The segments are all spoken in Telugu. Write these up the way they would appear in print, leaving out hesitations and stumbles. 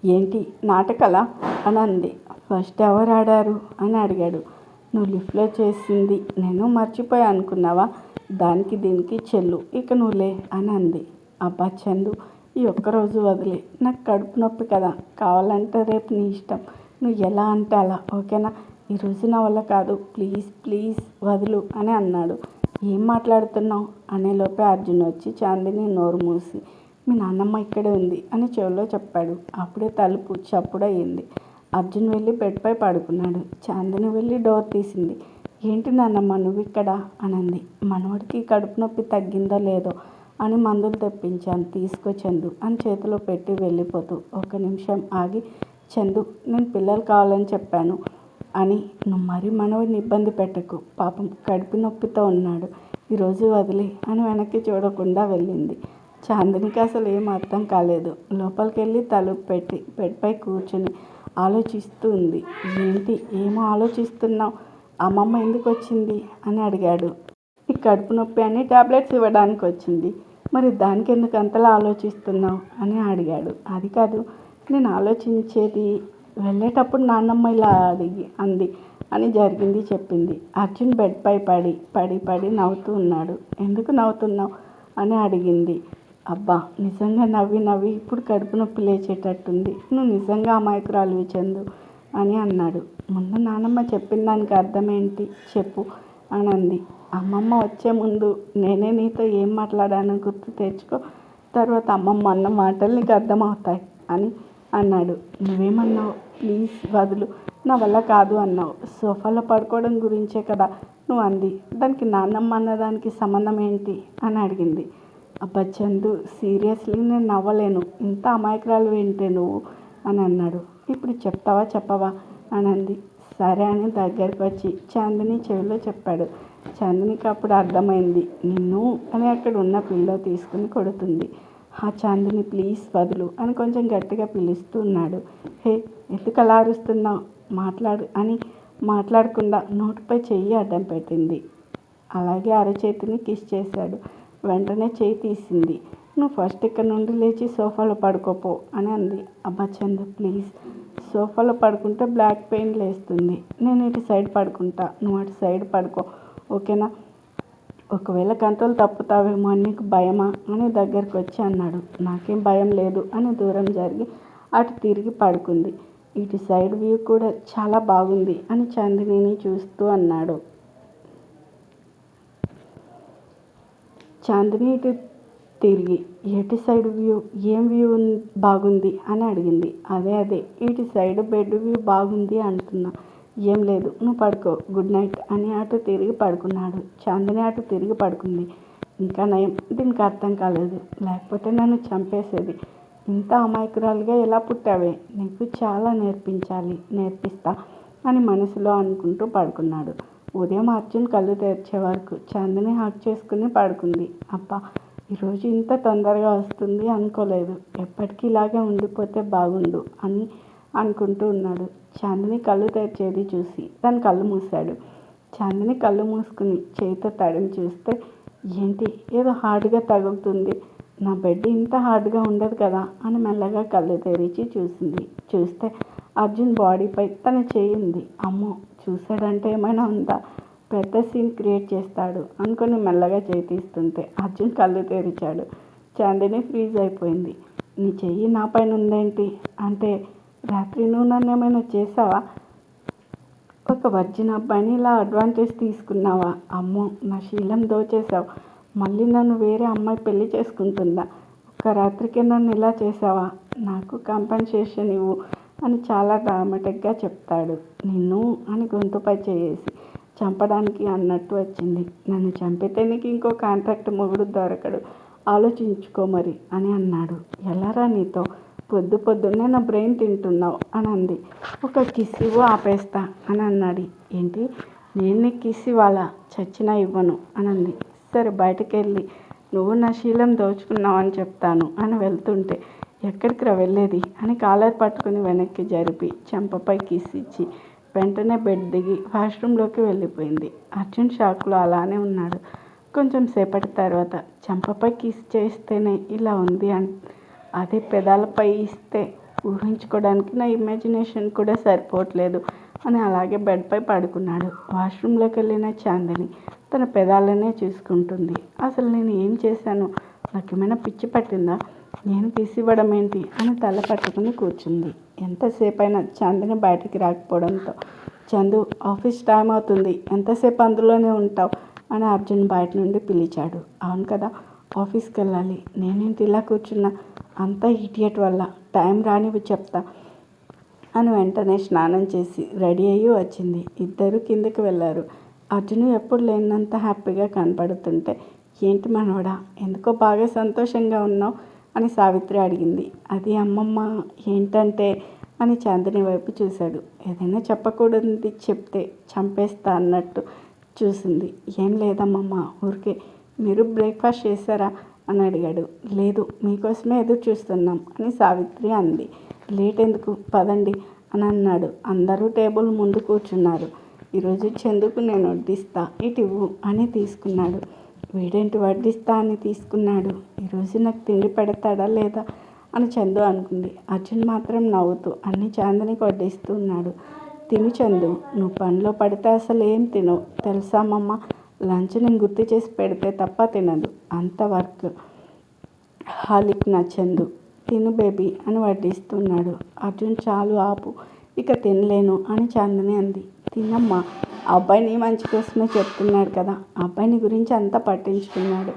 ఏంటి నాటకాలా అని అంది. ఫస్ట్ ఎవరు ఆడారు అని అడిగాడు. నువ్వు లిఫ్ట్లో చేసింది నేను మర్చిపోయా అనుకున్నావా? దానికి దీనికి చెల్లు, ఇక నువ్వులే అని అంది. అబ్బా చందు, ఈ ఒక్కరోజు వదిలే, నాకు కడుపు నొప్పి కదా, కావాలంటే రేపు నీ ఇష్టం, నువ్వు ఎలా అంటే అలా, ఓకేనా? ఈరోజు నా వల్ల కాదు, ప్లీజ్ ప్లీజ్ వదులు అని అన్నాడు. ఏం మాట్లాడుతున్నావు అనేలోపే అర్జున్ వచ్చి చాందిని నోరు మూసి, మీ నాన్నమ్మ ఇక్కడే ఉంది అని చెవిలో చెప్పాడు. అప్పుడే తలుపు చప్పుడయింది. అర్జున్ వెళ్ళి బెడ్పై పడుకున్నాడు. చాందిని వెళ్ళి డోర్ తీసింది. ఏంటి నాన్నమ్మ నువ్వు ఇక్కడ అనంది. మనవడికి కడుపు నొప్పి తగ్గిందో లేదో అని మందులు తెప్పించాను, తీసుకో చందు అని చేతిలో పెట్టి వెళ్ళిపోతూ ఒక నిమిషం ఆగి, చందు నేను పిల్లలు కావాలని చెప్పాను అని నువ్వు మరీ మనవడిని ఇబ్బంది పెట్టకు, పాపం కడుపు నొప్పితో ఉన్నాడు, ఈరోజు వదిలే అని వెనక్కి చూడకుండా వెళ్ళింది. చాందినికి అసలు ఏం అర్థం కాలేదు. లోపలికి వెళ్ళి తలుపు పెట్టి బెడ్పై కూర్చుని ఆలోచిస్తూ ఉంది. ఏంటి ఏమో ఆలోచిస్తున్నావు, అమ్మమ్మ ఎందుకు వచ్చింది అని అడిగాడు. ఈ కడుపు నొప్పి అని టాబ్లెట్స్ ఇవ్వడానికి వచ్చింది, మరి దానికి ఎందుకు అంతలా ఆలోచిస్తున్నావు అని అడిగాడు. అది కాదు నేను ఆలోచించేది, వెళ్ళేటప్పుడు నాన్నమ్మ ఇలా అంది అని జరిగింది చెప్పింది. అర్జున్ బెడ్పై పడి పడి పడి నవ్వుతూ ఉన్నాడు. ఎందుకు నవ్వుతున్నావు అని అడిగింది. అబ్బా నిజంగా నవ్వి నవ్వి ఇప్పుడు కడుపు నొప్పి లేచేటట్టుంది, నువ్వు నిజంగా అమాయకురాలివి చందు అని అన్నాడు. ముందు నాన్నమ్మ చెప్పిన దానికి అర్థమేంటి చెప్పు అని అంది. అమ్మమ్మ వచ్చే ముందు నేనే నీతో ఏం మాట్లాడానో గుర్తు తెచ్చుకో, తర్వాత అమ్మమ్మ అన్న మాటలు నీకు అర్థమవుతాయి అని అన్నాడు. నువ్వేమన్నావు? ప్లీజ్ వదులు, నా వల్ల కాదు అన్నావు. సోఫాలో పడుకోవడం గురించే కదా నువ్వు అంది, దానికి నాన్నమ్మ అన్నదానికి సంబంధం ఏంటి అని అడిగింది. అబ్బా చందు సీరియస్లీ నేను నవ్వలేను, ఇంత అమాయకురాలు ఏంటే నువ్వు అని అన్నాడు. ఇప్పుడు చెప్తావా చెప్పవా అని అంది. సరే అని దగ్గరికి వచ్చి చాందిని చెవిలో చెప్పాడు. చాందినికి అప్పుడు అర్థమైంది. నిన్ను అని అక్కడ ఉన్న పిల్లో తీసుకుని కొడుతుంది. ఆ చాందిని ప్లీజ్ వదులు అని కొంచెం గట్టిగా పిలుస్తూ ఉన్నాడు. హే ఎందుకు అలా అరుస్తున్నావు, మాట్లాడు అని మాట్లాడకుండా నోటిపై చెయ్యి అడ్డం పెట్టింది. అలాగే అరచేతిని కిస్ చేశాడు. వెంటనే చెయ్యి తీసింది. నువ్వు ఫస్ట్ ఇక్కడ నుండి లేచి సోఫాలో పడుకోపో అని అంది. అబ్బా చందు ప్లీజ్, సోఫాలో పడుకుంటే బ్లాక్ పెయిన్ లేస్తుంది, నేను ఇటు సైడ్ పడుకుంటా, నువ్వు అటు సైడ్ పడుకో, ఓకేనా? ఒకవేళ కంట్రోల్ తప్పుతావేమో అని నీకు భయమా అని దగ్గరికి వచ్చి అన్నాడు. నాకేం భయం లేదు అని దూరం జరిగి అటు తిరిగి పడుకుంది. ఇటు సైడ్ వ్యూ కూడా చాలా బాగుంది అని చాందినిని చూస్తూ అన్నాడు. చాందిని ఇటు తిరిగి ఎటు సైడ్ వ్యూ, ఏం వ్యూ బాగుంది అని అడిగింది. అదే ఇటు సైడ్ బెడ్ వ్యూ బాగుంది అంటున్నా, ఏం లేదు నువ్వు పడుకో, గుడ్ నైట్ అని అటు తిరిగి పడుకున్నాడు. చాందిని అటు తిరిగి పడుకుంది. ఇంకా నయం దీనికి అర్థం కాలేదు, లేకపోతే నన్ను చంపేసేది. ఇంత అమాయకురాలుగా ఎలా పుట్టావే, నీకు చాలా నేర్పిస్తా అని మనసులో అనుకుంటూ పడుకున్నాడు. ఉదయం అర్జున్ కళ్ళు తెరిచే వరకు చాందిని హక్ చేసుకుని పడుకుంది. అబ్బా ఈరోజు ఇంత తొందరగా వస్తుంది అనుకోలేదు, ఎప్పటికీ ఇలాగే ఉండిపోతే బాగుండు అని అనుకుంటూ ఉన్నాడు. చాందిని కళ్ళు తెరిచేది చూసి తను కళ్ళు మూశాడు. చాందిని కళ్ళు మూసుకుని చేతితో తడిని చూస్తే ఏంటి ఏదో హార్డ్గా తగులుతుంది, నా బెడ్ ఇంత హార్డ్గా ఉండదు కదా అని మెల్లగా కళ్ళు తెరిచి చూస్తే అర్జున్ బాడీపై తన చేయి ఉంది. అమ్మో చూశాడంటే ఏమైనా ఉందా, పెద్ద సీన్ క్రియేట్ చేస్తాడు అనుకుని మెల్లగా చేయి తీస్తుంటే అర్జున్ కళ్ళు తెరిచాడు. చాందిని ఫ్రీజ్ అయిపోయింది. నీ చెయ్యి నా పైన ఉందేంటి అంటే, రాత్రి నువ్వు నన్ను ఏమైనా చేసావా, ఒక వర్జిన్ అబ్బాయిని ఇలా అడ్వాంటేజ్ తీసుకున్నావా, అమ్మో నా శీలం దోచేసావు, మళ్ళీ నన్ను వేరే అమ్మాయి పెళ్లి చేసుకుంటుందా, ఒక రాత్రికే నన్ను ఇలా చేసావా, నాకు కాంపెన్సేషన్ ఇవ్వు అని చాలా డ్రామాటిక్గా చెప్తాడు. నిన్ను అని గొంతుపై చేసి చంపడానికి అన్నట్టు వచ్చింది. నన్ను చంపితే నీకు ఇంకో కాంట్రాక్ట్ మొగుడు దొరకడు, ఆలోచించుకో మరి అని అన్నాడు. ఎలారా నీతో పొద్దున్నే నా బ్రెయిన్ తింటున్నావు అని అంది. ఒక కిస్ ఇవ్వు ఆపేస్తా అని అన్నాడు. ఏంటి నేను నీకు కిస్ ఇవ్వాలా, చచ్చినా ఇవ్వను అని అంది. సరే బయటకు వెళ్ళి నువ్వు నా శీలం దోచుకున్నావు అని చెప్తాను అని వెళ్తుంటే, ఎక్కడికి రా వెళ్ళేది అని కాలర్ పట్టుకుని వెనక్కి జరిపి చెంపపై కిస్ ఇచ్చి వెంటనే బెడ్ దిగి వాష్రూమ్లోకి వెళ్ళిపోయింది. అర్జున్ షాక్లో అలానే ఉన్నాడు. కొంచెం సేపటి తర్వాత చెంపపై కిస్ చేస్తేనే ఇలా ఉంది అదే పెదాలపై ఇస్తే ఊహించుకోవడానికి నా ఇమాజినేషన్ కూడా సరిపోవట్లేదు అని అలాగే బెడ్పై పడుకున్నాడు. వాష్రూమ్లోకి వెళ్ళిన చాందిని తన పెదాలనే చూసుకుంటుంది. అసలు నేను ఏం చేశాను? నాకేమైనా పిచ్చి పట్టిందా? నేను తీసివ్వడం ఏంటి అని తల పట్టుకుని కూర్చుంది. ఎంతసేపు అయినా చాందిని బయటికి రాకపోవడంతో, చందు ఆఫీస్ టైం అవుతుంది, ఎంతసేపు అందులోనే ఉంటావు అని అర్జున్ బయట నుండి పిలిచాడు. అవును కదా, ఆఫీస్కి వెళ్ళాలి, నేనేంటి ఇలా కూర్చున్నా? అంతా ఇడియట్ వల్ల. టైం రానివి చెప్తా అని వెంటనే స్నానం చేసి రెడీ అయ్యి వచ్చింది. ఇద్దరు కిందకి వెళ్ళారు. అర్జున్ ఎప్పుడు లేనంత హ్యాపీగా కనపడుతుంటే, ఏంటి మనవడా, ఎందుకో బాగా సంతోషంగా ఉన్నావు అని సావిత్రి అడిగింది. అది అమ్మమ్మ, ఏంటంటే అని చాందిని వైపు చూశాడు. ఏదైనా చెప్పకూడదు చెప్తే చంపేస్తా అన్నట్టు చూసింది. ఏం లేదమ్మమ్మ, ఊరికే. మీరు బ్రేక్ఫాస్ట్ చేశారా అని అడిగాడు. లేదు, మీకోసమే ఎదురు చూస్తున్నాం అని సావిత్రి అంది. లేట్ ఎందుకు, పదండి అని అన్నాడు. అందరూ టేబుల్ ముందు కూర్చున్నారు. ఈరోజు చందుకు నేను వడ్డిస్తా, ఇటు ఇవ్వు అని తీసుకున్నాడు. వీడేంటి వడ్డిస్తా అని తీసుకున్నాడు? ఈరోజు నాకు తిండి పెడతాడా లేదా అని చందు అనుకుంది. అర్జున్ మాత్రం నవ్వుతూ అన్ని చాందినికి వడ్డిస్తూ ఉన్నాడు. తిను చందు, నువ్వు పనిలో పడితే అసలు ఏం తినవు తెలుసా అమ్మమ్మ. లంచ్ నేను గుర్తు చేసి పెడితే తప్ప తినదు, అంత వర్క్ హాలిక్ నా చందు. తిను బేబీ అని వడ్డిస్తున్నాడు. అర్జున్ చాలు ఆపు, ఇక తినలేను అని చాందిని అంది. తినమ్మా, అబ్బాయి నీ మంచి కోసమే చెప్తున్నాడు కదా, అబ్బాయిని గురించి అంతా పట్టించుకున్నాడు,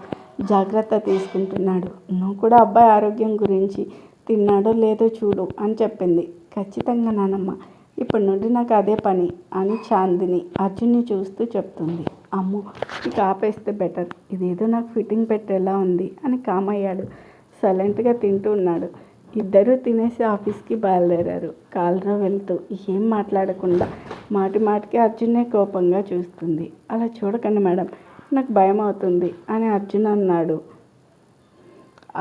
జాగ్రత్త తీసుకుంటున్నాడు. నువ్వు కూడా అబ్బాయి ఆరోగ్యం గురించి తిన్నాడో లేదో చూడు అని చెప్పింది. ఖచ్చితంగా నానమ్మ, ఇప్పటి నుండి నాకు అదే పని అని చాందిని అర్జున్ని చూస్తూ చెప్తుంది. అమ్మో, ఇక ఆపేస్తే బెటర్, ఇదేదో నాకు ఫిట్టింగ్ పెట్టేలా ఉంది అని కామయ్యాడు. సైలెంట్గా తింటూ ఉన్నాడు. ఇద్దరూ తినేసి ఆఫీస్కి బయలుదేరారు. కారులో వెళ్తూ ఏం మాట్లాడకుండా మాటి మాటికి అర్జున్నే కోపంగా చూస్తుంది. అలా చూడకండి మేడం, నాకు భయం అవుతుంది అని అర్జున్ అన్నాడు.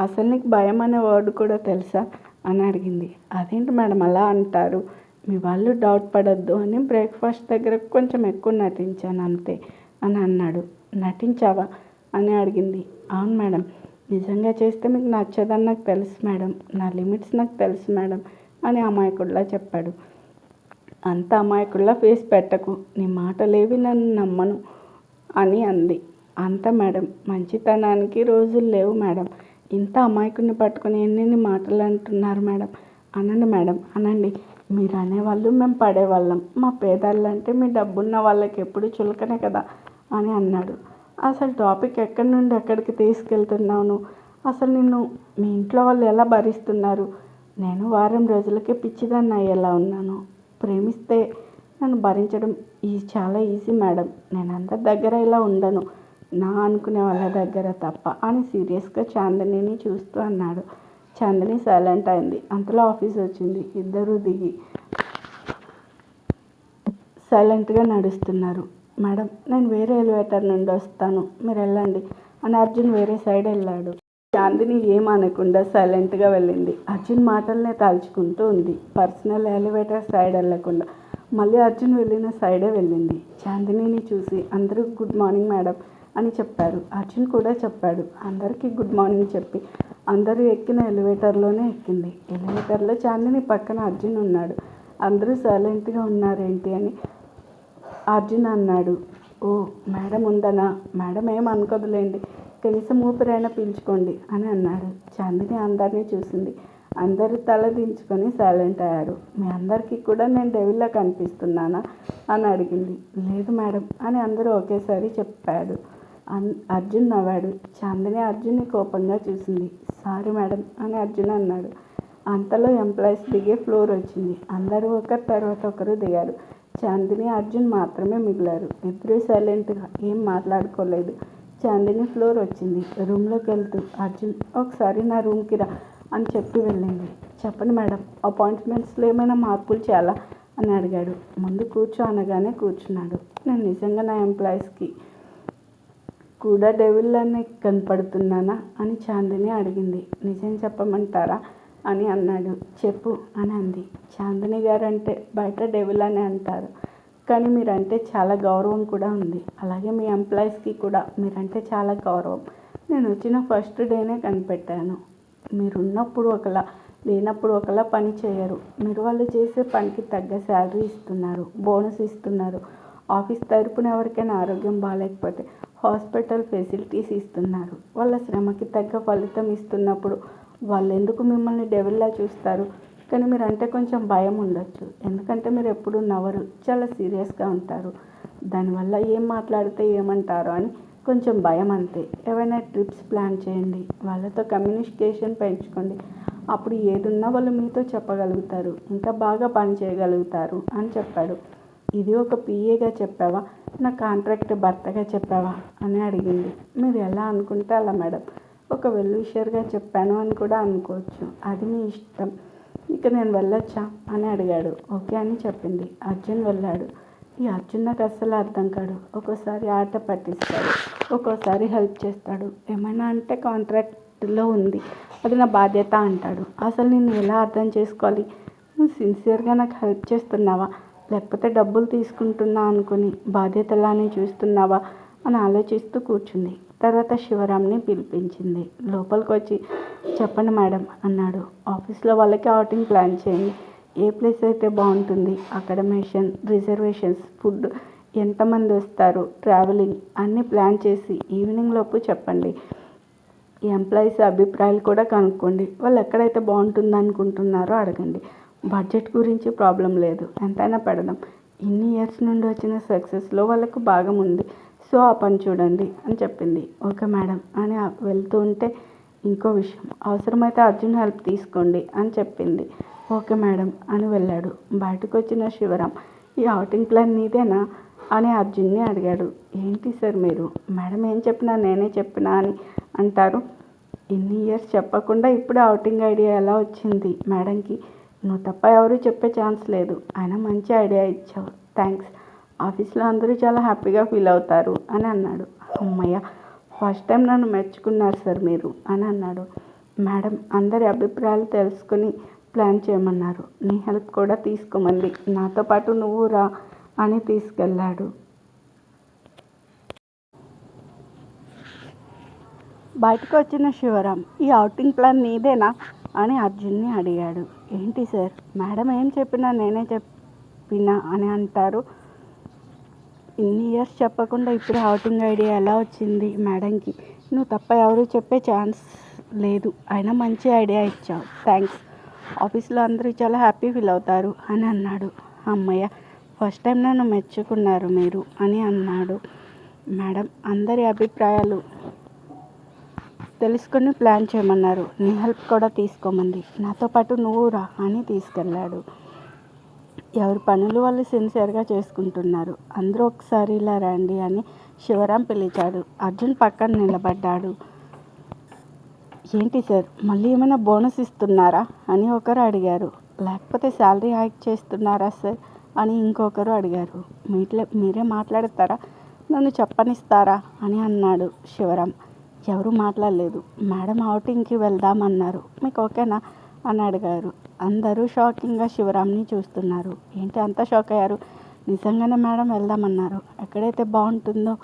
అసలు నీకు భయం అనే వర్డ్ కూడా తెలుసా అని అడిగింది. అదేంటి మేడం అలా అంటారు? మీ వాళ్ళు డౌట్ పడద్దు అని బ్రేక్ఫాస్ట్ దగ్గర కొంచెం ఎక్కువ నటించాను అంతే అని అన్నాడు. నటించావా అని అడిగింది. అవును మేడం, నిజంగా చేస్తే మీకు నచ్చదని నాకు తెలుసు మేడం, నా లిమిట్స్ నాకు తెలుసు మేడం అని అమాయకుడిలా చెప్పాడు. అంత అమాయకుడిలా ఫేస్ పెట్టకు, నీ మాటలేవి నన్ను నమ్మను అని అంది. అంత మేడం, మంచితనానికి రోజులు లేవు మేడం, ఇంత అమాయకుడిని పట్టుకొని ఎన్నెన్ని మాటలు అంటున్నారు మేడం. అనండి మేడం, అనండి. మీరు అనేవాళ్ళు మేము పడేవాళ్ళం, మా పేదళ్ళంటే మీ డబ్బున్న వాళ్ళకి ఎప్పుడు చులకనే కదా అని అన్నాడు. అసలు టాపిక్ ఎక్కడి నుండి ఎక్కడికి తీసుకెళ్తున్నాను? అసలు నిన్ను మీ ఇంట్లో వాళ్ళు ఎలా భరిస్తున్నారు? నేను వారం రోజులకే పిచ్చిదాన్ని అయ్యేలా ఉన్నాను. ప్రేమిస్తే నన్ను భరించడం చాలా ఈజీ మేడం, నేను అందరి దగ్గర ఇలా ఉండను, నా అనుకునే వాళ్ళ దగ్గర తప్ప అని సీరియస్గా చాందినిని చూస్తూ అన్నాడు. చాందిని సైలెంట్ అయింది. అంతలో ఆఫీస్ వచ్చింది. ఇద్దరూ దిగి సైలెంట్గా నడుస్తున్నారు. మేడం, నేను వేరే ఎలివేటర్ నుండి వస్తాను, మీరు వెళ్ళండి అని అర్జున్ వేరే సైడ్ వెళ్ళాడు. చాందిని ఏమనకుండా సైలెంట్గా వెళ్ళింది. అర్జున్ మాటలనే తలుచుకుంటూ ఉంది. పర్సనల్ ఎలివేటర్ సైడ్ వెళ్ళకుండా మళ్ళీ అర్జున్ వెళ్ళిన సైడే వెళ్ళింది. చాందినిని చూసి అందరూ గుడ్ మార్నింగ్ మేడం అని చెప్పారు. అర్జున్ కూడా చెప్పాడు. అందరికీ గుడ్ మార్నింగ్ చెప్పి అందరూ ఎక్కిన ఎలివేటర్లోనే ఎక్కింది. ఎలివేటర్లో చాందిని పక్కన అర్జున్ ఉన్నాడు. అందరూ సైలెంట్గా ఉన్నారేంటి అని అర్జున్ అన్నాడు. ఓ మేడం ఉందనా? మేడం ఏం అనుకోదులేండి, కనీసం ఊపిరైనా పీల్చుకోండి అని అన్నాడు. చాందిని అందరినీ చూసింది. అందరూ తల దించుకొని సైలెంట్ అయ్యారు. మీ అందరికీ కూడా నేను డెవిల్లా కనిపిస్తున్నానా అని అడిగింది. లేదు మేడం అని అందరూ ఒకేసారి చెప్పాడు. అర్జున్ నవ్వాడు. చాందిని అర్జున్ని కోపంగా చూసింది. సారీ మేడం అని అర్జున్ అన్నాడు. అంతలో ఎంప్లాయీస్ దిగే ఫ్లోర్ వచ్చింది. అందరూ ఒకరి తర్వాత ఒకరు దిగారు. చాందిని అర్జున్ మాత్రమే మిగిలారు. ఇద్దరూ సైలెంట్గా ఏం మాట్లాడుకోలేదు. చాందిని ఫ్లోర్ వచ్చింది. రూమ్లోకి వెళ్తూ అర్జున్, ఒకసారి నా రూమ్కి రా అని చెప్పి వెళ్ళింది. చెప్పండి మేడం, అపాయింట్మెంట్స్లో ఏమైనా మార్పులు చేయాలా అని అడిగాడు. ముందు కూర్చో అనగానే కూర్చున్నాడు. నేను నిజంగా నా ఎంప్లాయీస్కి కూడా డెవిల్లానే కనపడుతున్నానా అని చాందిని అడిగింది. నిజం చెప్పమంటారా అని అన్నాడు. చెప్పు అని అంది. చాందిని గారు అంటే బయట డెవిల్ అని అంటారు, కానీ మీరంటే చాలా గౌరవం కూడా ఉంది. అలాగే మీ ఎంప్లాయీస్కి కూడా మీరంటే చాలా గౌరవం. నేను వచ్చిన ఫస్ట్ డేనే కనిపెట్టాను. మీరున్నప్పుడు ఒకలా, లేనప్పుడు ఒకలా పని చేయరు. మీరు వాళ్ళు చేసే పనికి తగ్గ శాలరీ ఇస్తున్నారు, బోనస్ ఇస్తున్నారు. ఆఫీస్ తరపున ఎవరికైనా ఆరోగ్యం బాగాలేకపోతే హాస్పిటల్ ఫెసిలిటీస్ ఇస్తున్నారు. వాళ్ళ శ్రమకి తగ్గ ఫలితం ఇస్తున్నప్పుడు వాళ్ళు ఎందుకు మిమ్మల్ని డెవిల్లా చూస్తారు? కానీ మీరంటే కొంచెం భయం ఉండొచ్చు. ఎందుకంటే మీరు ఎప్పుడు నవ్వరు, చాలా సీరియస్గా ఉంటారు. దానివల్ల ఏం మాట్లాడితే ఏమంటారో అని కొంచెం భయం అంతే. ఏవైనా ట్రిప్స్ ప్లాన్ చేయండి, వాళ్ళతో కమ్యూనికేషన్ పెంచుకోండి. అప్పుడు ఏదున్నా వాళ్ళు మీతో చెప్పగలుగుతారు, ఇంకా బాగా పని చేయగలుగుతారు అని చెప్పాడు. ఇది ఒక పిఏగా చెప్పావా, నా కాంట్రాక్ట్ భర్తగా చెప్పావా అని అడిగింది. మీరు ఎలా అనుకుంటే అలా మేడం. ఒక వెల్ విషర్గా చెప్పాను అని కూడా అనుకోవచ్చు, అది మీ ఇష్టం. ఇక నేను వెళ్ళొచ్చా అని అడిగాడు. ఓకే అని చెప్పింది. అర్జున్ వెళ్ళాడు. ఈ అర్జున్ నాకు అస్సలు అర్థం కాడు. ఒక్కోసారి ఆట పట్టిస్తాడు, ఒక్కోసారి హెల్ప్ చేస్తాడు. ఏమైనా అంటే కాంట్రాక్ట్లో ఉంది, అది నా బాధ్యత అంటాడు. అసలు నేను ఎలా అర్థం చేసుకోవాలి? నువ్వు సిన్సియర్గా నాకు హెల్ప్ చేస్తున్నావా, లేకపోతే డబ్బులు తీసుకుంటున్నా అనుకుని బాధ్యతలానే చూస్తున్నావా అని ఆలోచిస్తూ కూర్చుంది. తర్వాత శివరాంని పిలిపించింది. లోపలికి వచ్చి చెప్పండి మేడం అన్నాడు. ఆఫీస్లో వాళ్ళకి అవుటింగ్ ప్లాన్ చేయండి. ఏ ప్లేస్ అయితే బాగుంటుంది, అకామిడేషన్, రిజర్వేషన్స్, ఫుడ్, ఎంతమంది వస్తారు, ట్రావెలింగ్ అన్నీ ప్లాన్ చేసి ఈవినింగ్ లోపు చెప్పండి. ఎంప్లాయీస్ అభిప్రాయాలు కూడా కనుక్కోండి. వాళ్ళు ఎక్కడైతే బాగుంటుంది అనుకుంటున్నారో అడగండి. బడ్జెట్ గురించి ప్రాబ్లం లేదు, ఎంతైనా పెడదాం. ఇన్ని ఇయర్స్ నుండి వచ్చిన సక్సెస్లో వాళ్ళకు భాగం ఉంది. సో ఆ పని చూడండి అని చెప్పింది. ఓకే మేడం అని వెళ్తూ ఉంటే ఇంకో విషయం, అవసరమైతే అర్జున్ హెల్ప్ తీసుకోండి అని చెప్పింది. ఓకే మేడం అని వెళ్ళాడు. బయటకు వచ్చిన శివరాం, ఈ అవుటింగ్ ప్లాన్ నీదేనా అని అర్జున్ని అడిగాడు. ఏంటి సార్ మీరు, మేడం ఏం చెప్పినా నేనే చెప్పినా అని అంటారు? ఇన్ని ఇయర్స్ చెప్పకుండా ఇప్పుడే అవుటింగ్ ఐడియా ఎలా వచ్చింది మేడంకి? నువ్వు తప్ప ఎవరు చెప్పే ఛాన్స్ లేదు. అయినా మంచి ఐడియా ఇచ్చావు, థ్యాంక్స్. ఆఫీస్లో అందరూ చాలా హ్యాపీగా ఫీల్ అవుతారు అని అన్నాడు. అమ్మయ్య, ఫస్ట్ టైం నన్ను మెచ్చుకున్నారు సార్ మీరు అని అన్నాడు. మేడం అందరి అభిప్రాయాలు తెలుసుకుని ప్లాన్ చేయమన్నారు. నీ హెల్ప్ కూడా తీసుకోమంది. నాతో పాటు నువ్వు రా అని తీసుకెళ్ళాడు. బయటకు వచ్చిన శివరాం, ఈ అవుటింగ్ ప్లాన్ నీదేనా అని అర్జున్ని అడిగాడు. ఏంటి సార్, మేడం ఏం చెప్పినా నేనే చెప్పినా అని అంటారు? ఇన్ని ఇయర్స్ చెప్పకుండా ఇప్పుడు అవుటింగ్ ఐడియా ఎలా వచ్చింది మేడంకి? నువ్వు తప్ప ఎవరు చెప్పే ఛాన్స్ లేదు. అయినా మంచి ఐడియా ఇచ్చావు, థ్యాంక్స్. ఆఫీస్లో అందరూ చాలా హ్యాపీ ఫీల్ అవుతారు అని అన్నాడు. అమ్మయ్య, ఫస్ట్ టైం నన్ను మెచ్చుకున్నారు మీరు అని అన్నాడు. మేడం అందరి అభిప్రాయాలు తెలుసుకొని ప్లాన్ చేయమన్నారు. నీ హెల్ప్ కూడా తీసుకోమంది. నాతో పాటు నువ్వు రా అని తీసుకెళ్ళాడు. ఎవరి పనులు వాళ్ళు సిన్సియర్గా చేసుకుంటున్నారు. అందరూ ఒకసారి ఇలా రండి అని శివరాం పిలిచాడు. అర్జున్ పక్కన నిలబడ్డాడు. ఏంటి సార్, మళ్ళీ ఏమైనా బోనస్ ఇస్తున్నారా అని ఒకరు అడిగారు. లేకపోతే శాలరీ హైక్ చేస్తున్నారా సార్ అని ఇంకొకరు అడిగారు. మీరే మాట్లాడతారా, నన్ను చెప్పనిస్తారా అని అన్నాడు శివరాం. ఎవరు మాట్లాడలేదు. మేడం అవుటింగ్కి వెళ్దామన్నారు, మీకు ఓకేనా అని అడిగారు. అందరూ షాకింగ్గా శివరాంని చూస్తున్నారు. ఏంటి అంత షాక్ అయ్యారు? నిజంగానే మేడం వెళ్దామన్నారు. ఎక్కడైతే బాగుంటుందో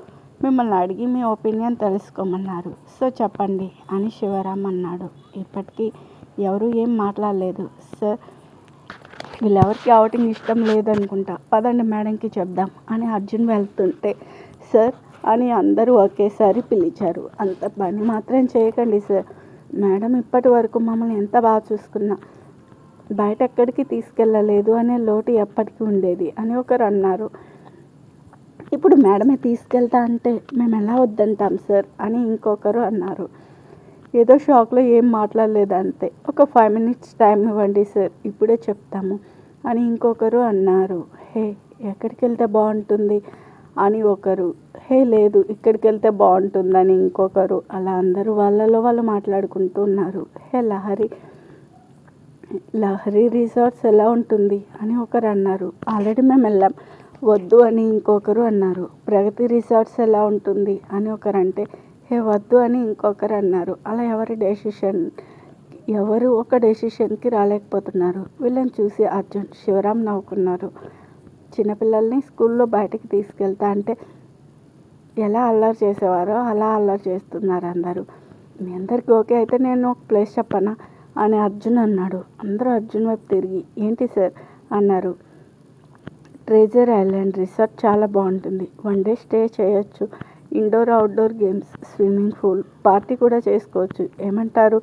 మిమ్మల్ని అడిగి మీ ఒపీనియన్ తెలుసుకోమన్నారు. సో చెప్పండి అని శివరాం అన్నాడు. ఇప్పటికీ ఎవరు ఏం మాట్లాడలేదు. సార్ వీళ్ళెవరికి అవుటింగ్ ఇష్టం లేదనుకుంటా, పదండి మేడంకి చెప్దాం అని అర్జున్ వెళ్తుంటే సార్ అని అందరూ ఒకేసారి పిలిచారు. అంత పని మాత్రం చేయకండి సార్, మేడం ఇప్పటి వరకు మమ్మల్ని ఎంత బాగా చూసుకున్నా బయట ఎక్కడికి తీసుకెళ్ళలేదు అనే లోటు ఎప్పటికీ ఉండేది అని ఒకరు అన్నారు. ఇప్పుడు మేడమే తీసుకెళ్తా అంటే మేము ఎలా వద్దంటాం సార్ అని ఇంకొకరు అన్నారు. ఏదో షాక్లో ఏం మాట్లాడలేదు అంతే. ఒక 5 minutes టైం ఇవ్వండి సార్, ఇప్పుడే చెప్తాము అని ఇంకొకరు అన్నారు. హే ఎక్కడికి వెళ్తే బాగుంటుంది అని ఒకరు, హే లేదు ఇక్కడికి వెళ్తే బాగుంటుందని ఇంకొకరు. అలా అందరూ వాళ్ళలో వాళ్ళు మాట్లాడుకుంటూ ఉన్నారు. హే లహరి రిసార్ట్స్ ఎలా ఉంటుంది అని ఒకరు అన్నారు. ఆల్రెడీ మేము వెళ్ళాం, వద్దు అని ఇంకొకరు అన్నారు. ప్రగతి రిసార్ట్స్ ఎలా ఉంటుంది అని ఒకరు అంటే హే వద్దు అని ఇంకొకరు అన్నారు. అలా ఎవరు ఒక డెసిషన్కి రాలేకపోతున్నారు. వీళ్ళని చూసి అర్జున్, శివరాం నవ్వుకున్నారు. చిన్నపిల్లల్ని స్కూల్లో బయటకు తీసుకెళ్తా అంటే ఎలా అల్లరి చేసేవారో అలా అల్లరి చేస్తున్నారు అందరూ. మీ అందరికీ ఓకే అయితే నేను ఒక ప్లేస్ చెప్పనా అని అర్జున్ అన్నాడు. అందరూ అర్జున్ వైపు తిరిగి ఏంటి సార్ అన్నారు. ట్రెజర్ ఐలాండ్ రిసార్ట్ చాలా బాగుంటుంది. 1 డే స్టే చేయొచ్చు. Indoor outdoor games, swimming pool, party కూడా చేసుకోవచ్చు. ఏమంటారు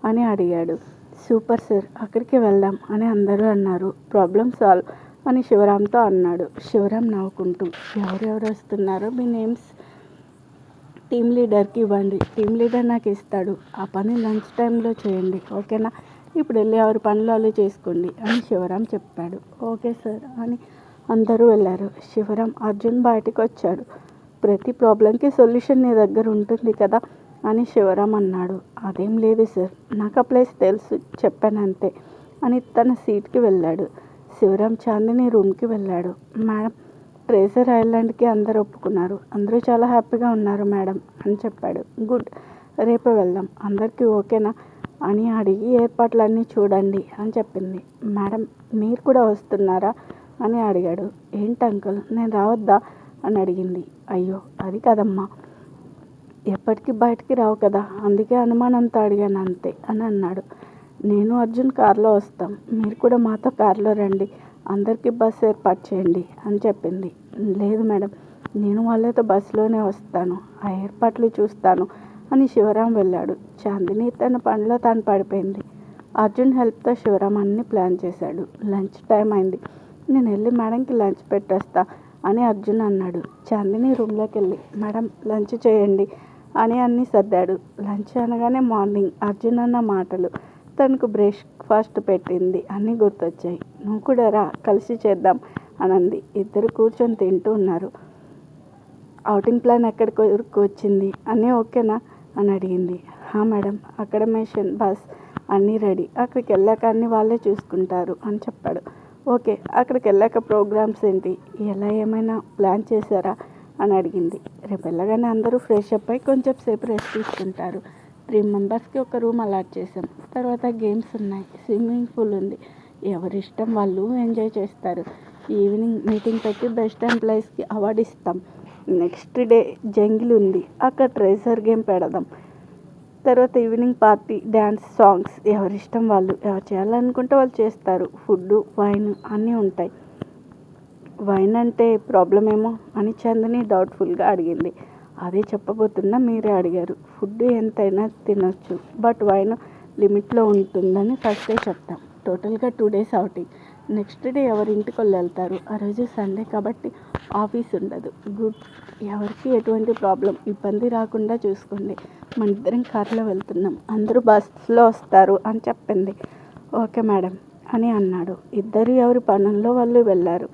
అని అడిగాడు. సూపర్ సార్, అక్కడికి వెళ్దాం అని అందరూ అన్నారు. ప్రాబ్లం సాల్వ్ అని శివరాంతో అన్నాడు. శివరాం నవ్వుకుంటూ ఎవరెవరు వస్తున్నారో మీ నేమ్స్ టీమ్ లీడర్కి ఇవ్వండి. టీమ్ లీడర్ నాకు ఇస్తాడు. ఆ పని లంచ్ టైంలో చేయండి, ఓకేనా? ఇప్పుడు వెళ్ళి ఎవరి పనులు వాళ్ళు చేసుకోండి అని శివరాం చెప్పాడు. ఓకే సార్ అని అందరూ వెళ్ళారు. శివరాం అర్జున్ బయటకు వచ్చాడు. ప్రతి ప్రాబ్లంకి సొల్యూషన్ నీ దగ్గర ఉంటుంది కదా అని శివరాం అన్నాడు. అదేం లేదు సార్, నాకు ఆ ప్లేస్ తెలుసు, చెప్పానంతే అని తన సీట్కి వెళ్ళాడు. శివరాం చాందిని రూమ్కి వెళ్ళాడు. మేడం, ట్రెజర్ ఐలాండ్కి అందరూ ఒప్పుకున్నారు. అందరూ చాలా హ్యాపీగా ఉన్నారు మేడం అని చెప్పాడు. గుడ్, రేపు వెళ్దాం. అందరికీ ఓకేనా అని అడిగి ఏర్పాట్లన్నీ చూడండి అని చెప్పింది. మేడం, మీరు కూడా వస్తున్నారా అని అడిగాడు. ఏంటి అంకుల్, నేను రావద్దా అని అడిగింది. అయ్యో అది కదమ్మా, ఎప్పటికీ బయటికి రావు కదా, అందుకే అనుమానంతో అడిగాను అంతే అని అన్నాడు. నేను అర్జున్ కారులో వస్తాం, మీరు కూడా మాతో కారులో రండి, అందరికీ బస్సు ఏర్పాటు చేయండి అని చెప్పింది. లేదు మేడం, నేను వాళ్ళతో బస్సులోనే వస్తాను, ఆ ఏర్పాట్లు చూస్తాను అని శివరాం వెళ్ళాడు. చాందిని తన పనిలో తాను పడిపోయింది. అర్జున్ హెల్ప్తో శివరాం అన్నీ ప్లాన్ చేశాడు. లంచ్ టైం అయింది. నేను వెళ్ళి మేడంకి లంచ్ పెట్టేస్తా అని అర్జున్ అన్నాడు. చాందిని రూమ్లోకి వెళ్ళి మేడం లంచ్ చేయండి అని అన్నీ సర్దాడు. లంచ్ అనగానే మార్నింగ్ అర్జున్ అన్న మాటలు, తనకు బ్రేక్ఫాస్ట్ పెట్టింది అన్నీ గుర్తొచ్చాయి. నువ్వు కూడా రా, కలిసి చేద్దాం అనంది. ఇద్దరు కూర్చొని తింటూ ఉన్నారు. అవుటింగ్ ప్లాన్ ఎక్కడికి వచ్చింది, అన్నీ ఓకేనా అని అడిగింది. మేడం, అకామిడేషన్, బస్ అన్నీ రెడీ, అక్కడికి వెళ్ళాక అన్నీ వాళ్ళే చూసుకుంటారు అని చెప్పాడు. ఓకే, అక్కడికి వెళ్ళాక ప్రోగ్రామ్స్ ఏంటి, ఎలా ఏమైనా ప్లాన్ చేశారా అని అడిగింది. రేపు వెళ్ళగానే అందరూ ఫ్రెష్ అప్ అయి కొంచెం సేపు రెస్ట్ తీసుకుంటారు. 3 మెంబర్స్కి ఒక రూమ్ అలాట్ చేసాం. తర్వాత గేమ్స్ ఉన్నాయి, స్విమ్మింగ్ పూల్ ఉంది. ఎవరి ఇష్టం వాళ్ళు ఎంజాయ్ చేస్తారు. ఈవినింగ్ మీటింగ్ పెట్టి బెస్ట్ ఎంప్లాయీస్కి అవార్డు ఇస్తాం. నెక్స్ట్ డే జంగిల్ ఉంది, అక్కడ ట్రెజర్ గేమ్ పెడదాం. తర్వాత ఈవినింగ్ పార్టీ, డ్యాన్స్, సాంగ్స్, ఎవరిష్టం వాళ్ళు, ఎవరు చేయాలనుకుంటే వాళ్ళు చేస్తారు. ఫుడ్, వైన్ అన్నీ ఉంటాయి. వైన్ అంటే ప్రాబ్లం ఏమో అని చందని డౌట్ఫుల్గా అడిగింది. అదే చెప్పబోతున్నా, మీరే అడిగారు. ఫుడ్ ఎంతైనా తినొచ్చు, బట్ వైన్ లిమిట్లో ఉంటుందని ఫస్టే చెప్తాం. టోటల్గా 2 days అవుటింగ్. నెక్స్ట్ డే ఎవరి ఇంటికి వాళ్ళు వెళ్తారు. ఆ రోజు సండే కాబట్టి ఆఫీస్ ఉండదు. గుడ్, ఎవరికి ఎటువంటి ప్రాబ్లం, ఇబ్బంది రాకుండా చూసుకోండి. మన ఇద్దరం కారులో వెళ్తున్నాం, అందరూ బస్సులో వస్తారు అని చెప్పింది. ఓకే మేడం అని అన్నాడు. ఇద్దరు ఎవరి పనుల్లో వాళ్ళు వెళ్ళారు.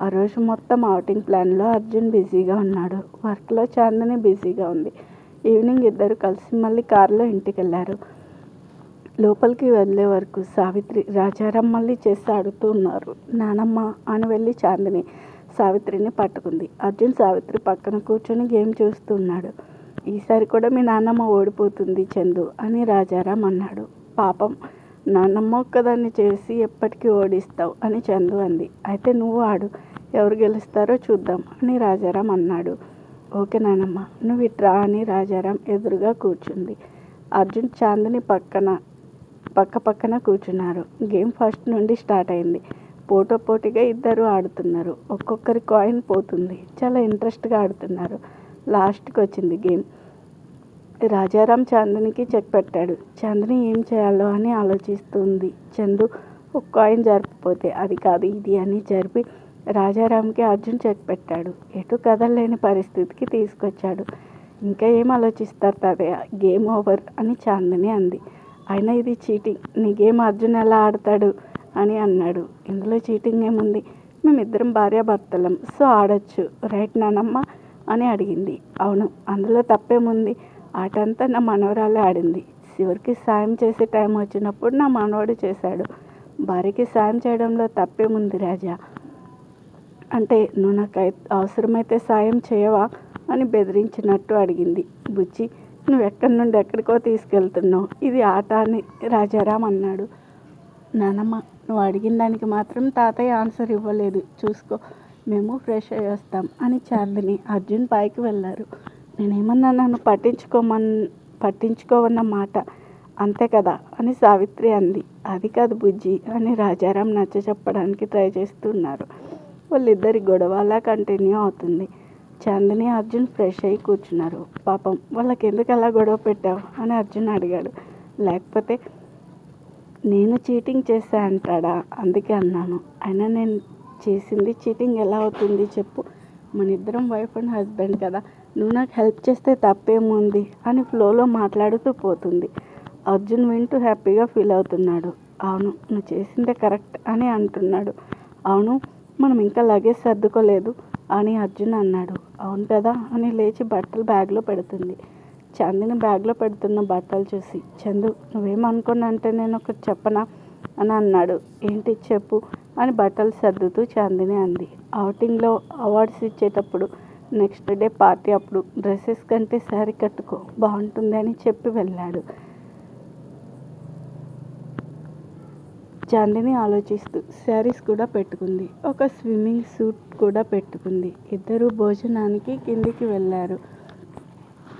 ఆ రోజు మొత్తం అవుటింగ్ ప్లాన్లో అర్జున్ బిజీగా ఉన్నాడు. వర్క్లో చాందని బిజీగా ఉంది. ఈవినింగ్ ఇద్దరు కలిసి మళ్ళీ కారులో ఇంటికి వెళ్ళారు. లోపలికి వెళ్ళే వరకు సావిత్రి, రాజారాం మళ్ళీ చేసి అడుగుతూ ఉన్నారు. నానమ్మ అని వెళ్ళి చాందిని సావిత్రిని పట్టుకుంది. అర్జున్ సావిత్రి పక్కన కూర్చొని గేమ్ చూస్తూ ఉన్నాడు. ఈసారి కూడా మీ నాన్నమ్మ ఓడిపోతుంది చందు అని రాజారాం అన్నాడు. పాపం, నాన్నమ్మ ఒక్కదాన్ని చేసి ఎప్పటికీ ఓడిస్తావు అని చందు అంది. అయితే నువ్వు ఆడు, ఎవరు గెలుస్తారో చూద్దాం అని రాజారాం అన్నాడు. ఓకే నానమ్మ, నువ్వు ఇట్రా అని రాజారాం ఎదురుగా కూర్చుంది. అర్జున్ చాందిని పక్కన కూర్చున్నారు. గేమ్ ఫస్ట్ నుండి స్టార్ట్ అయింది. పోటాపోటీగా ఇద్దరు ఆడుతున్నారు. ఒక్కొక్కరి కాయిన్ పోతుంది. చాలా ఇంట్రెస్ట్గా ఆడుతున్నారు. లాస్ట్కి వచ్చింది గేమ్. రాజారాం చాందినికి చెక్ పెట్టాడు. చాందిని ఏం చేయాలో అని ఆలోచిస్తుంది. చందు ఒక కాయిన్ జరిపిపోతే అది కాదు ఇది అని జరిపి రాజారాంకి అర్జున్ చెక్ పెట్టాడు. ఎటు కదలలేని పరిస్థితికి తీసుకొచ్చాడు. ఇంకా ఏం ఆలోచిస్తారు తాతయ్య, గేమ్ ఓవర్ అని చాందిని అంది. అయినా ఇది చీటింగ్, నీ గేమ్ అర్జున్ ఎలా ఆడతాడు అని అన్నాడు. ఇందులో చీటింగ్ ఏముంది, మేమిద్దరం భార్యాభర్తలం, సో ఆడొచ్చు, రైట్ నానమ్మ అని అడిగింది. అవును, అందులో తప్పేముంది, ఆట అంతా నా మనవరాలే ఆడింది. శివరికి సాయం చేసే టైం వచ్చినప్పుడు నా మనవడు చేశాడు. భార్యకి సాయం చేయడంలో తప్పేముంది రాజా, అంటే నువ్వు నాకు అవసరమైతే సాయం చేయవా అని బెదిరించినట్టు అడిగింది. బుజ్జి, నువ్వు ఎక్కడి నుండి ఎక్కడికో తీసుకెళ్తున్నావు, ఇది ఆట అని రాజారాం అన్నాడు. నానమ్మ, నువ్వు అడిగిన దానికి మాత్రం తాతయ్య ఆన్సర్ ఇవ్వలేదు, చూసుకో, మేము ఫ్రెష్ అయ్యి వస్తాం అని చాందిని, అర్జున్ పైకి వెళ్ళారు. నేనేమన్నా నన్ను పట్టించుకోవన్న మాట అంతే కదా అని సావిత్రి అంది. అది కాదు బుజ్జి అని రాజారాం నచ్చ చెప్పడానికి ట్రై చేస్తున్నారు. వాళ్ళిద్దరి గొడవ అలా కంటిన్యూ అవుతుంది. చాందిని అర్జున్ ఫ్రెష్ అయ్యి కూర్చున్నారు. పాపం వాళ్ళకి ఎందుకు అలా గొడవ పెట్టావు అని అర్జున్ అడిగాడు. లేకపోతే నేను చీటింగ్ చేశా అంటాడా, అందుకే అన్నాను. అయినా నేను చేసింది చీటింగ్ ఎలా అవుతుంది చెప్పు, మన ఇద్దరం వైఫ్ అండ్ హస్బెండ్ కదా, నువ్వు నాకు హెల్ప్ చేస్తే తప్పేముంది అని ఫ్లోలో మాట్లాడుతూ పోతుంది. అర్జున్ వింటూ హ్యాపీగా ఫీల్ అవుతున్నాడు. అవును నువ్వు చేసిందే కరెక్ట్ అని అంటున్నాడు. అవును మనం ఇంకా లగేజ్ సర్దుకోలేదు అని అర్జున్ అన్నాడు. అవును కదా అని లేచి బట్టలు బ్యాగ్లో పెడుతుంది. చాందిని బ్యాగ్లో పెడుతున్న బట్టలు చూసి, చందు నువ్వేమనుకున్నంటే నేను ఒకటి చెప్పనా అని అన్నాడు. ఏంటి చెప్పు అని బట్టలు సర్దుతూ చాందిని అంది. అవుటింగ్లో అవార్డ్స్ ఇచ్చేటప్పుడు నెక్స్ట్ డే పార్టీ అప్పుడు డ్రెస్సెస్ కంటే శారీ కట్టుకో బాగుంటుంది అని చెప్పి వెళ్ళాడు. చాందిని ఆలోచిస్తూ శారీస్ కూడా పెట్టుకుంది, ఒక స్విమ్మింగ్ సూట్ కూడా పెట్టుకుంది. ఇద్దరు భోజనానికి కిందికి వెళ్ళారు.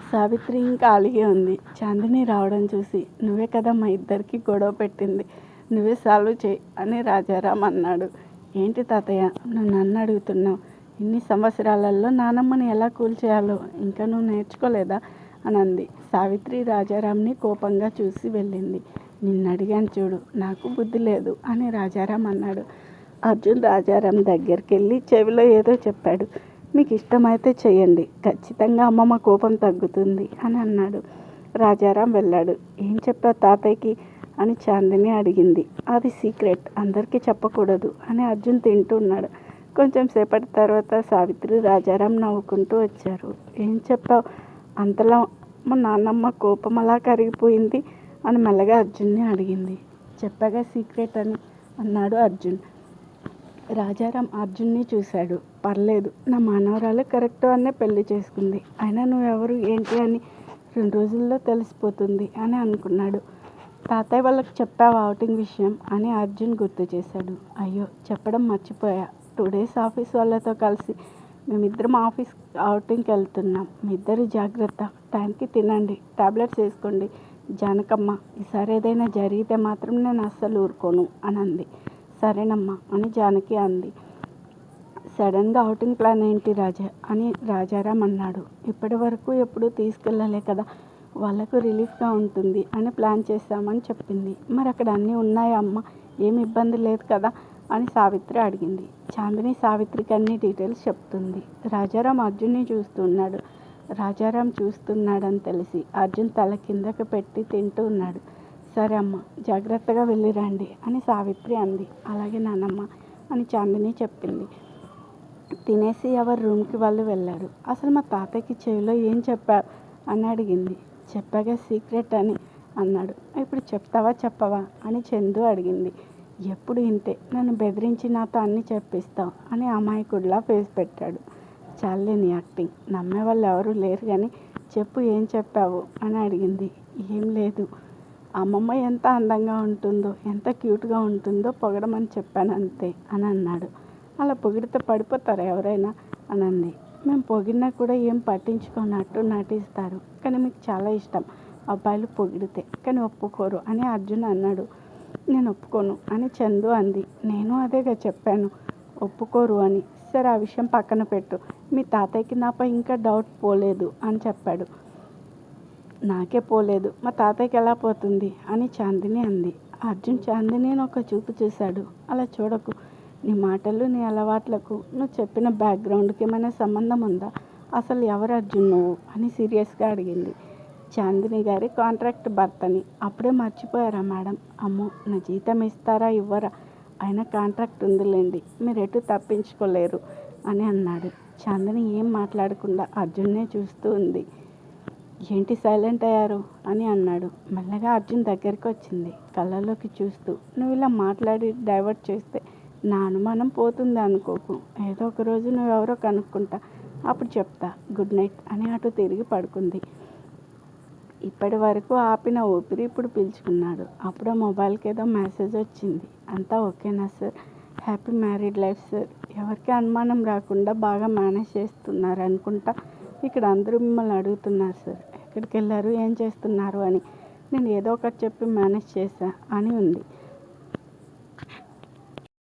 సావిత్రి ఇంకా అలాగే ఉంది. చాందిని రావడం చూసి, నువ్వే కదా మా ఇద్దరికి గొడవ పెట్టింది, నువ్వే సాల్వ్ చేయి అని రాజారాం అన్నాడు. ఏంటి తాతయ్య నువ్వు నన్ను అడుగుతున్నావు, ఇన్ని సంవత్సరాలలో నానమ్మని ఎలా కూల్ చేయాలో ఇంకా నువ్వు నేర్చుకోలేదా అని అంది. సావిత్రి రాజారాంని కోపంగా చూసి వెళ్ళింది. నిన్ను అడిగాను చూడు, నాకు బుద్ధి లేదు అని రాజారాం అన్నాడు. అర్జున్ రాజారాం దగ్గరికి వెళ్ళి చెవిలో ఏదో చెప్పాడు. మీకు ఇష్టమైతే చెయ్యండి, ఖచ్చితంగా అమ్మమ్మ కోపం తగ్గుతుంది అని అన్నాడు. రాజారాం వెళ్ళాడు. ఏం చెప్పావు తాతయ్యకి అని చాందిని అడిగింది. అది సీక్రెట్, అందరికీ చెప్పకూడదు అని అర్జున్ తింటున్నాడు. కొంచెం సేపటి తర్వాత సావిత్రి రాజారాం నవ్వుకుంటూ వచ్చారు. ఏం చెప్పావు, అంతలా మా నాన్నమ్మ కోపం అలా కరిగిపోయింది అని మెల్లగా అర్జున్ని అడిగింది. చెప్పగా సీక్రెట్ అని అన్నాడు అర్జున్. రాజారాం అర్జున్ని చూశాడు. పర్లేదు, నా మనవరాలు కరెక్ట్ అనే పెళ్లి చేసుకుంది, అయినా నువ్వెవరు ఏంటి అని 2 రోజుల్లో తెలిసిపోతుంది అని అనుకున్నాడు. తాతయ్య వాళ్ళకి చెప్పావు అవుటింగ్ విషయం అని అర్జున్ గుర్తు చేశాడు. అయ్యో చెప్పడం మర్చిపోయా, 2 days ఆఫీస్ వాళ్ళతో కలిసి మేమిద్దరం ఆఫీస్ అవుటింగ్కి వెళ్తున్నాం. మీ ఇద్దరు జాగ్రత్త, టైంకి తినండి, టాబ్లెట్స్ వేసుకోండి. జానకమ్మ ఈసారి ఏదైనా జరిగితే మాత్రం నేను అస్సలు ఊరుకోను అని అంది. సరేనమ్మా అని జానకి అంది. సడన్గా అవుటింగ్ ప్లాన్ ఏంటి రాజా అని రాజారాం అన్నాడు. ఇప్పటి వరకు ఎప్పుడూ తీసుకెళ్ళలే కదా, వాళ్ళకు రిలీఫ్గా ఉంటుంది అని ప్లాన్ చేస్తామని చెప్పింది. మరి అక్కడ అన్నీ ఉన్నాయా అమ్మ, ఏమి ఇబ్బంది లేదు కదా అని సావిత్రి అడిగింది. చాందిని సావిత్రికి అన్ని డీటెయిల్స్ చెప్తుంది. రాజారాం అర్జున్ని చూస్తున్నాడు. రాజారాం చూస్తున్నాడని తెలిసి అర్జున్ తల కిందకి పెట్టి తింటూ ఉన్నాడు. సరే అమ్మ జాగ్రత్తగా వెళ్ళి రండి అని సావిత్రి అంది. అలాగే నానమ్మ అని చాందిని చెప్పింది. తినేసి ఎవరి రూమ్కి వాళ్ళు వెళ్ళారు. అసలు మా తాతయ్యకి చెవిలో ఏం చెప్పావు అని అడిగింది. చెప్పాగా సీక్రెట్ అని అన్నాడు. ఇప్పుడు చెప్తావా చెప్పవా అని చందు అడిగింది. ఎప్పుడు ఇంతే, నన్ను బెదిరించి నాతో అన్నీ చెప్పిస్తావు అని అమాయకుడిలా ఫేస్ పెట్టాడు. చాలే నీ యాక్టింగ్, నమ్మే వాళ్ళు ఎవరూ లేరు కానీ చెప్పు ఏం చెప్పావు అని అడిగింది. ఏం లేదు, అమ్మమ్మ ఎంత అందంగా ఉంటుందో ఎంత క్యూట్గా ఉంటుందో పొగడమని చెప్పాను అంతే అని అన్నాడు. అలా పొగిడితే పడిపోతారా ఎవరైనా అని అంది. మేము పొగిడినా కూడా ఏం పట్టించుకున్నట్టు నటిస్తారు, కానీ మీకు చాలా ఇష్టం అబ్బాయిలు పొగిడితే, కానీ ఒప్పుకోరు అని అర్జున్ అన్నాడు. నేను ఒప్పుకోను అని చందు అంది. నేను అదేగా చెప్పాను, ఒప్పుకోరు అని. సరే ఆ విషయం పక్కన పెట్టు, మీ తాతయ్యకి నాపై ఇంకా డౌట్ పోలేదు అని చెప్పాడు. నాకే పోలేదు, మా తాతయ్యకి ఎలా పోతుంది అని చాందిని అంది. అర్జున్ చాందినిని ఒక చూపు చూశాడు. అలా చూడకు, నీ మాటలు నీ అలవాట్లకు నువ్వు చెప్పిన బ్యాక్గ్రౌండ్కి ఏమైనా సంబంధం ఉందా, అసలు ఎవరు అర్జున్ నువ్వు అని సీరియస్గా అడిగింది. చాందిని గారి కాంట్రాక్ట్ భర్తని. అప్పుడే మర్చిపోయారా మేడం, అమ్మో నా జీతం ఇస్తారా ఇవ్వరా, అయినా కాంట్రాక్ట్ ఉందిలేండి, మీరు ఎటు తప్పించుకోలేరు అని అన్నాడు. చాందిని ఏం మాట్లాడకుండా అర్జున్నే చూస్తూ ఉంది. ఏంటి సైలెంట్ అయ్యారు అని అన్నాడు. మెల్లగా అర్జున్ దగ్గరికి వచ్చింది. కళ్ళలోకి చూస్తూ, నువ్వు ఇలా మాట్లాడి డైవర్ట్ చేస్తే నా అనుమానం పోతుంది అనుకోకు, ఏదో ఒక రోజు నువ్వెవరో కనుక్కుంటా, అప్పుడు చెప్తా, గుడ్ నైట్ అని అటు తిరిగి పడుకుంది. ఇప్పటి వరకు ఆపిన ఊపిరి ఇప్పుడు పీల్చుకున్నాడు. అప్పుడే మొబైల్కి ఏదో మెసేజ్ వచ్చింది. అంతా ఓకేనా sir, happy married life sir, ఎవరికి అనుమానం రాకుండా బాగా మేనేజ్ చేస్తున్నారు అనుకుంటా, ఇక్కడ అందరూ మిమ్మల్ని అడుగుతున్నారు సార్, ఎక్కడికి వెళ్ళారు ఏం చేస్తున్నారు అని. నేను ఏదో ఒకటి చెప్పి మేనేజ్ చేశా అని ఉంది.